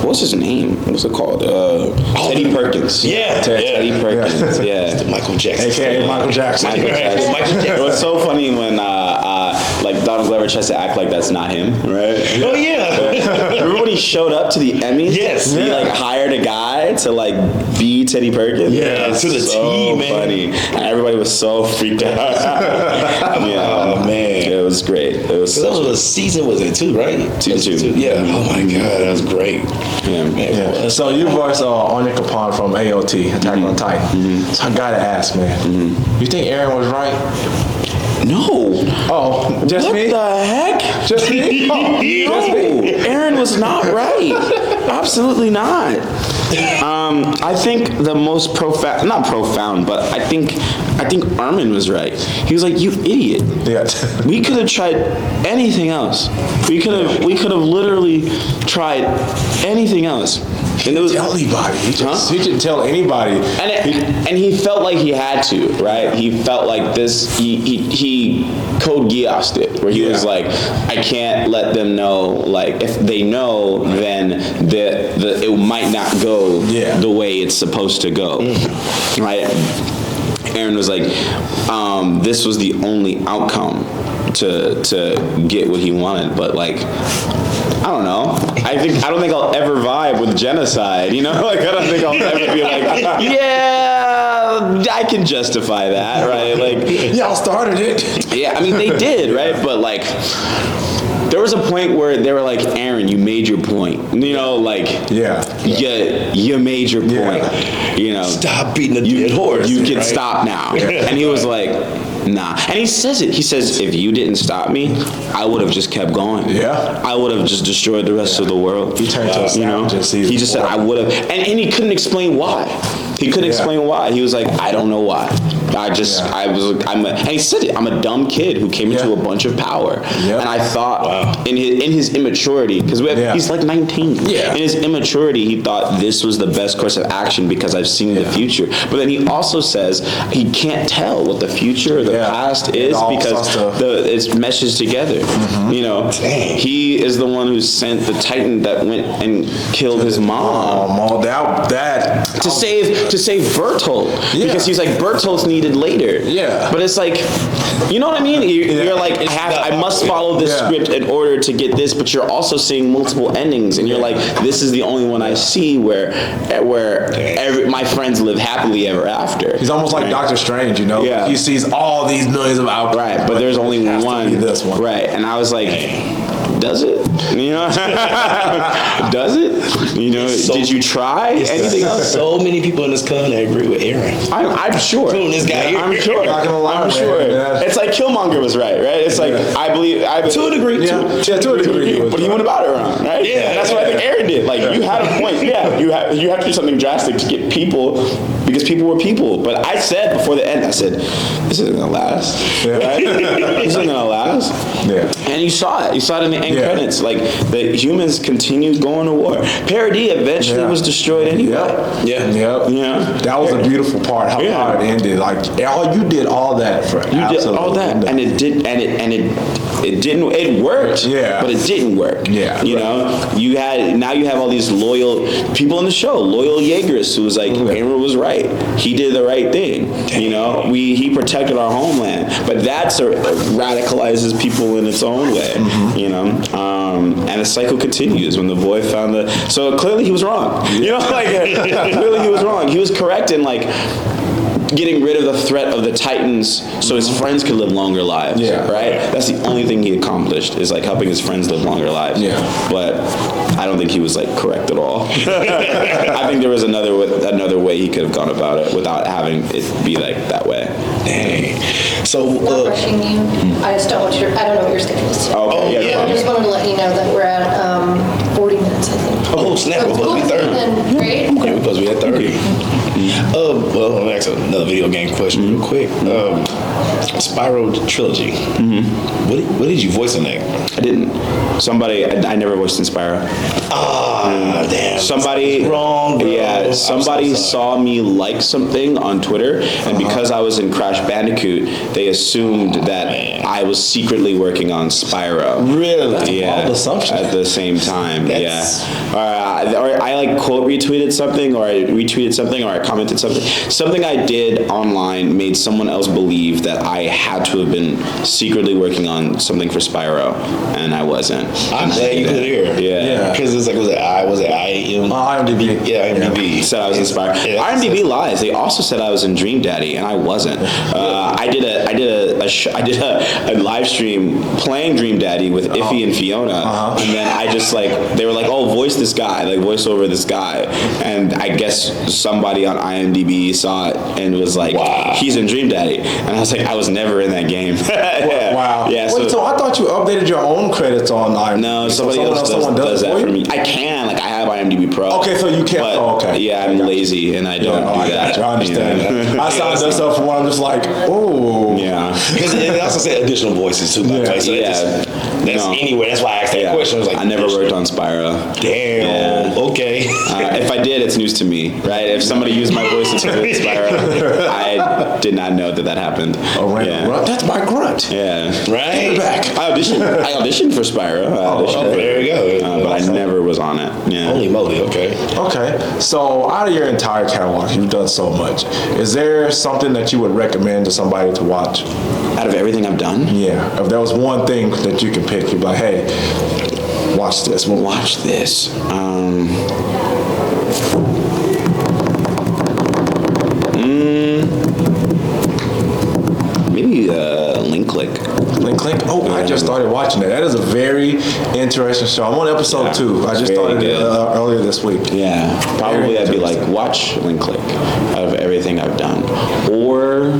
What's his name? What was it called? Teddy Perkins. Yeah. Teddy Perkins. Yeah. Michael Jackson. AKA Michael Jackson. Michael Jackson. Michael Jackson. It was so funny when like Donald Glover tries to act like that's not him, right? Oh yeah. Remember when he showed up to the Emmys? Yes. He like hired a guy to like be Teddy Perkins. Yeah, to the T, man. Funny. And everybody was so freaked out. Oh man. It was great. It was So that was a season, was it two, right? Season two. Yeah. Oh my God, that was great. Yeah. Yeah. So you voiced Anya Capone from AOT, Attack on Titan. So I gotta ask, man, you think Aaron was right? No. Oh, just What me? the heck? Just me? No, Aaron was not right. Absolutely not. I think the most not profound, but I think Armin was right. He was like, "You idiot! Yeah. We could have tried anything else. We could have literally tried anything else." And it was Tell anybody. He didn't tell anybody. and he felt like he had to, right? He felt like this. He Code Geassed it, where he was like, I can't let them know. Like, if they know, then it might not go the way it's supposed to go, right? Aaron was like, this was the only outcome to get what he wanted, but like, I don't know. I don't think I'll ever vibe with genocide. You know, like I don't think I'll ever be like, yeah, I can justify that, right? Like, Y'all started it. yeah, I mean they did, right? But like, there was a point where they were like, Aaron, you made your point. You know, like, you made your point. You know, Stop beating the dead horse. you can right? stop now. And he was like, nah. And he says it. He says, if you didn't stop me, I would have just kept going. Yeah. I would have just destroyed the rest of the world. He turned to a savage in season He just said, I would have. And he couldn't explain why. He couldn't explain why. He was like, I don't know why. And he said it, I'm a dumb kid who came into a bunch of power. And I thought, in his immaturity, because he's like 19. In his immaturity, he thought this was the best course of action because I've seen the future. But then he also says he can't tell what the future or the past is because it meshes together. You know, he is the one who sent the Titan that went and killed his mom. To save Bertolt, because he's like, Bertolt's needed later. But it's like, you know what I mean? You're like, I must follow this script in order to get this, but you're also seeing multiple endings, and you're like, this is the only one I see where my friends live happily ever after. He's almost like Doctor Strange, you know? He sees all these millions of outcomes. Right, but there's only one. This one. Right, and I was like, does it? You know, does it? You know, did you try anything else? So many people in this country agree with Aaron. I'm sure. Including this guy here. I'm sure. Not gonna lie, I'm sure. man. It's like Killmonger was right? It's like I believe to a degree. To a degree. But he went about it wrong, right? Yeah. And that's what I think Aaron did. Like, you had a point. Yeah, you have to do something drastic to get people, because people were people. But I said before the end, I said, this isn't gonna last. Right? This isn't gonna last. And you saw it. You saw it in the end end credits. Like the humans continued going to war. Parody eventually was destroyed anyway. That was a beautiful part. How it ended. Like you did all that for all that, and it did, and it didn't. It worked. But it didn't work. You know, you have all these loyal people in the show. Loyal Jaegers who was like, Amber was right. He did the right thing. You know, he protected our homeland. But that radicalizes people in its own way. You know, and the cycle continues when the boy found the. So clearly he was wrong. You know, like clearly he was wrong. He was correct in like getting rid of the threat of the Titans so his friends could live longer lives. Right? That's the only thing he accomplished is like helping his friends live longer lives. But I don't think he was like correct at all. I think there was another way he could have gone about it without having it be like that way. Dang. So not rushing you. I just don't want you. I don't know what your schedule is. I just wanted to let you know that we're at 40 minutes. I think. Oh snap! We're supposed to be 30. Great. Yeah, we're supposed to be at 30. Well, I'm gonna ask another video game question real quick. Spyro Trilogy. What did you voice in that? I didn't. I never voiced in Spyro. Damn. Somebody wrong, bro. Yeah, somebody saw me like something on Twitter, and because I was in Crash Bandicoot, they assumed that I was secretly working on Spyro. Really? Yeah. Assumption. At the same time. Or I like quote retweeted something, or I retweeted something, or I commented something. Something I did online made someone else believe that I had to have been secretly working on something for Spyro, and I wasn't. I'm glad you could hear. Yeah. Because it's like, was it IMDb? Yeah, IMDb. Said I was inspired. IMDb lies. They also said I was in Dream Daddy, and I wasn't. I did a live stream playing Dream Daddy with Iffy and Fiona, and then I just they were like, oh, voice this guy, like voice over this guy, and I guess somebody on IMDb saw it and was like, wow, he's in Dream Daddy, and I was like, I was never in that game. Wow. Yeah. Wait, so I thought you updated your own credits on IMDb. No, somebody else does that for me. I can, I have IMDb Pro. Okay, so you can't. But, yeah, I'm lazy and I don't do that. I understand. I signed this up for one. I'm just like, oh. Yeah. Because it also said additional voices too. So that's anyway. That's why I asked that question. I was like, I never worked on Spyro. Damn. Yeah. Okay. If I did, it's news to me, right? If somebody used my voice to Spyro, I did not know that happened. Oh, right. Yeah. That's my grunt. Yeah. Right. Back. I auditioned for Spyro. There you go. But I never was on it. Yeah. Holy moly. Okay. So out of your entire catalog, you've done so much. Is there something that you would recommend to somebody to watch? Out of everything I've done? Yeah. If there was one thing that you could pick, you'd be like, hey, watch this. Watch this. Maybe Link Click. Oh, I just started watching it. That is a very interesting show. I'm on episode 2. I just started it earlier this week. Yeah, probably I'd be like, watch Link Click out of everything I've done, or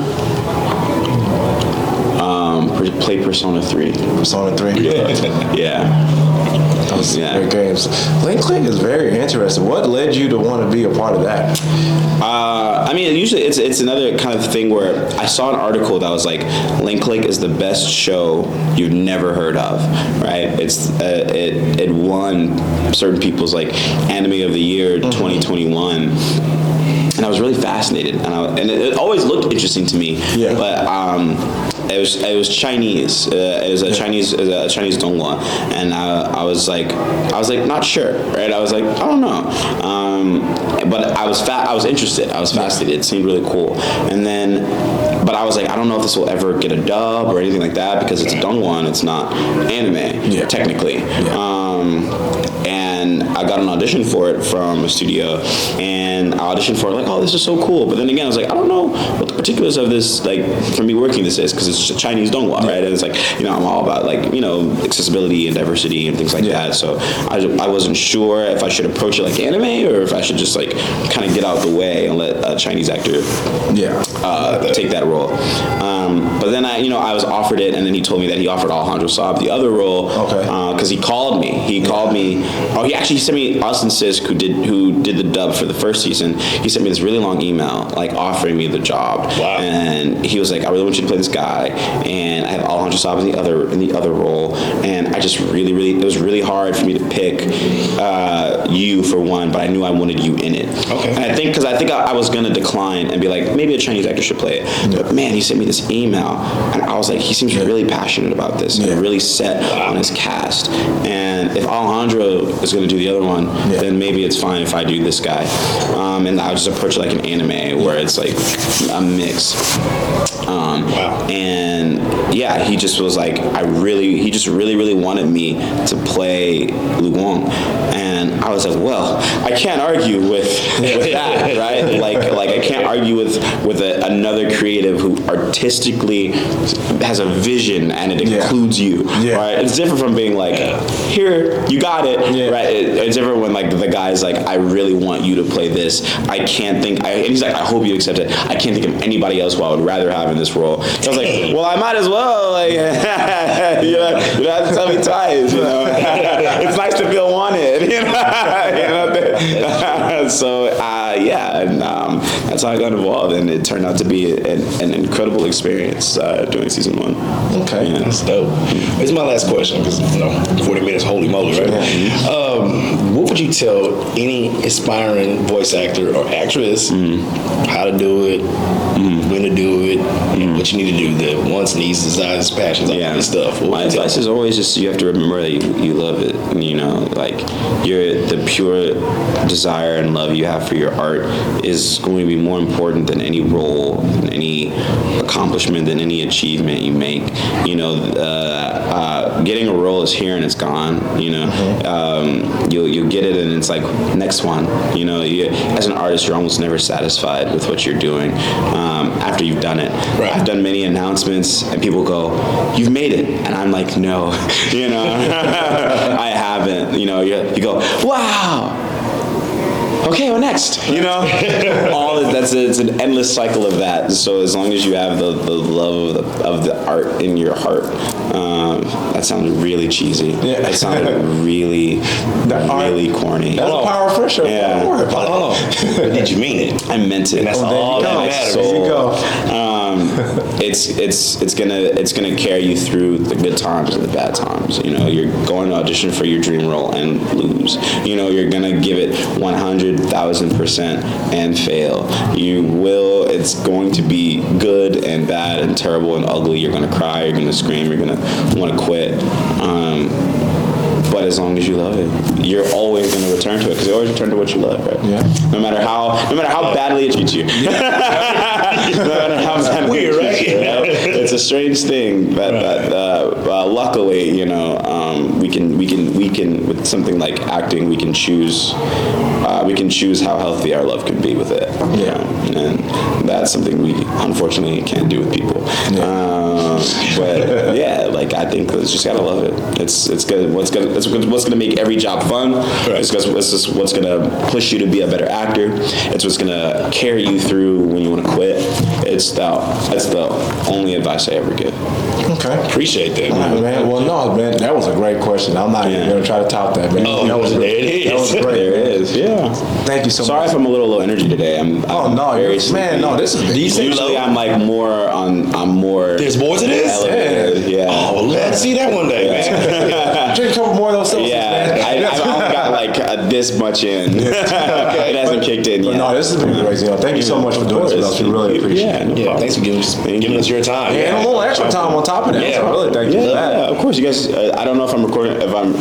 play Persona 3. Persona 3. Yeah. Those great games. Link Click is very interesting. What led you to want to be a part of that? I mean, usually it's another kind of thing where I saw an article that was like, Link Click is the best show you've never heard of, right? It won certain people's like Anime of the Year 2021. And I was really fascinated, and it always looked interesting to me. Yeah. But it was Chinese. It was a Chinese donghua, and I was like not sure, right? I was like, I don't know. But I was interested. I was fascinated. It seemed really cool. And then, but I was like, I don't know if this will ever get a dub or anything like that because it's a donghua and it's not anime technically. And I got an audition for it from a studio, and I auditioned for it like, oh, this is so cool. But then again, I was like, I don't know what the particulars of this, like, for me working this is, because it's Chinese donghua, right? And it's like, I'm all about, like, accessibility and diversity and things like that. So I wasn't sure if I should approach it like anime or if I should just, like, kind of get out the way and let a Chinese actor take that role. But then I was offered it, and then he told me that he offered Alejandro Saab the other role, because he called me. Oh, he sent me Austin Sisk, who did the dub for the first season. He sent me this really long email, like offering me the job. Wow. And he was like, I really want you to play this guy, and I have Alejandro Saab in the other role, and I just really, it was really hard for me to pick you for one, but I knew I wanted you in it. Okay. And I think I was gonna decline and be like, maybe a Chinese actor should play it. Yeah. But man, he sent me this email, and I was like, he seems really passionate about this and really set on his cast. And if Alejandro is gonna do the other one, then maybe it's fine if I do this guy. And I'll just approach it like an anime where it's like a mix. And yeah, he just was like, he just really wanted me to play Lu Wong. And I was like, well, I can't argue with that, right? Like I can't argue with another creative who artistically has a vision and it includes you, right? It's different from being like, here, you got it, right? It's different when like the guy's like, I really want you to play this. I can't think, and he's like, I hope you accept it. I can't think of anybody else who I would rather have in this role. So I was like, well, I might as well, like, you don't have to tell me twice, you know? It's nice to feel wanted, you know? So, and that's how I got involved, and it turned out to be an incredible experience doing season 1. Okay, that's dope. This is my last question, because 40 minutes, holy moly, right? What would you tell any aspiring voice actor or actress how to do it, when to do it, what you need to do, the wants, needs, desires, passions, all that stuff? My advice is always just you have to remember that you love it. You know, like the pure desire and love you have for your art is going to be more important than any role, than any accomplishment, than any achievement you make. You know, getting a role is here and it's gone. You know, you'll get it and it's like next one. You know, as an artist, you're almost never satisfied with what you're doing after you've done it. Right. I've done many announcements and people go, "You've made it," and I'm like, "No," you know, I haven't. You know, you go, "Wow. Okay, what next?" You know, it's an endless cycle of that. So as long as you have the love of the art in your heart, that sounded really cheesy. Yeah, that sounded really corny. That's the power of friendship. Yeah. But did you mean it? I meant it. And that's all that matters. There you go. It's gonna carry you through the good times and the bad times. You know, you're going to audition for your dream role and lose. You know, you're gonna give it 100,000% and fail. You will. It's going to be good and bad and terrible and ugly. You're gonna cry. You're gonna scream. You're gonna want to quit. But as long as you love it, you're always going to return to it, because you always return to what you love, right? Yeah. No matter how badly it treats you. No matter how badly it treats you. Right? It's a strange thing, but luckily, you know, we can with something like acting, we can choose how healthy our love can be with it. Yeah. And that's something we unfortunately can't do with people. Yeah. But yeah, like I think it's just gotta love it. It's good. What's gonna make every job fun. Right. It's just what's gonna push you to be a better actor. It's what's gonna carry you through when you want to quit. That's the only advice I ever give. Okay, appreciate that, man. Well, no, man, that was a great question. I'm not even gonna try to top that, man. Oh, that was there it is. That was great. There it is. Yeah. Thank you so much. Sorry if I'm a little low energy today. I'm very sleepy. No, this is decent. Usually I'm like more. There's more to this. Yeah. Oh, well, let's see that one day, man. Drink a couple more of those substances, man. I've only got like this much in. It hasn't kicked in yet. No, this has been crazy. Thank you so much for doing this with us. We really appreciate it. Yeah, thanks for giving us your time. Yeah, and a little extra time on top of that. So really thank you for that. Yeah, of course. You guys, I don't know if I'm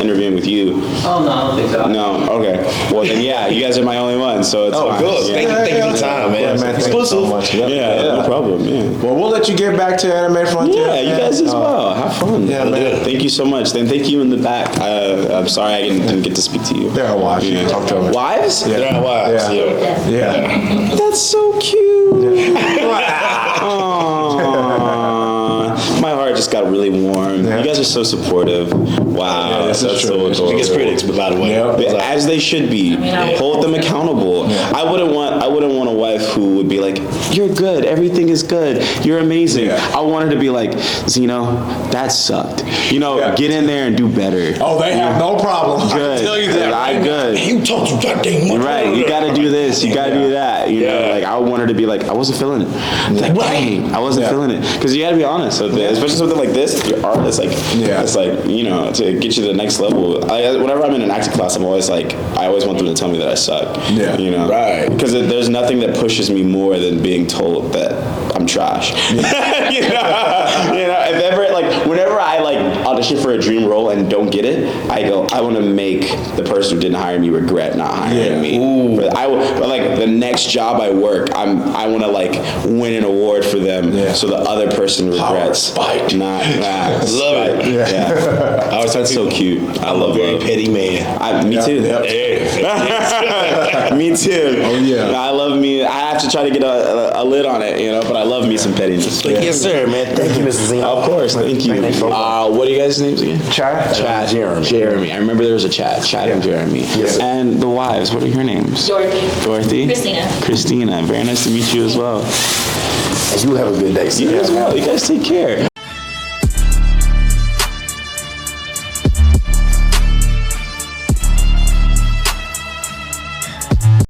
interviewing with you. Oh, no, I don't think so. No, okay. Well, then, you guys are my only one, so it's fine. Good. Thank you for the time, man. Thank you so much. Yeah, no problem. Yeah. Well, we'll let you get back to Anime Frontier. Yeah, you guys as well. Have fun. Yeah, man. Thank you so much. Then thank you in the back. I'm sorry I didn't get to speak to you. They're our wives. You can talk to them. Wives? Yeah. They're our wives. Yeah. That's so cute. Aww. My heart just got really warm. You guys are so supportive. Wow. Yes, that's true. She gets critics, but by the way, As they should be. Hold them accountable. I wouldn't want a wife who would be like, "You're good. Everything is good. You're amazing." Yeah. I want her to be like, "Zeno, that sucked. Get in there and do better." Oh, they have no problem. Good. I can tell you that. I good. You talk to goddamn much. Right, you gotta do this, you gotta do that. Like I want her to be like, I wasn't feeling it. Like, dang, I wasn't feeling it. Because you gotta be honest with it, especially something like this. Your art is like, it's like to get you to the next level. Whenever I'm in an acting class, I'm always like, I always want them to tell me that I suck. Yeah, right. Because there's nothing that pushes me more than being told that I'm trash. If ever whenever I audition for a dream role and don't get it, I go, I want to make the person who didn't hire me regret not hiring me. But the next job I work, I want to win an award for them, so the other person regrets. Spite. Love it. Yeah. I was so cute. I love very petty man. Me too. Me too. Oh yeah. I love me. I have to try to get a lid on it, but I love me some pettiness. Yes, sir, man. Thank you, Mrs. Zeno. Of course. Thank you. What are you guys' names again? Chad. Jeremy. I remember there was a Chad and Jeremy. Yes. And the wives, what are your names? Dorothy. Christina. Very nice to meet you as well. And you have a good day, sir. You as well. You guys take care.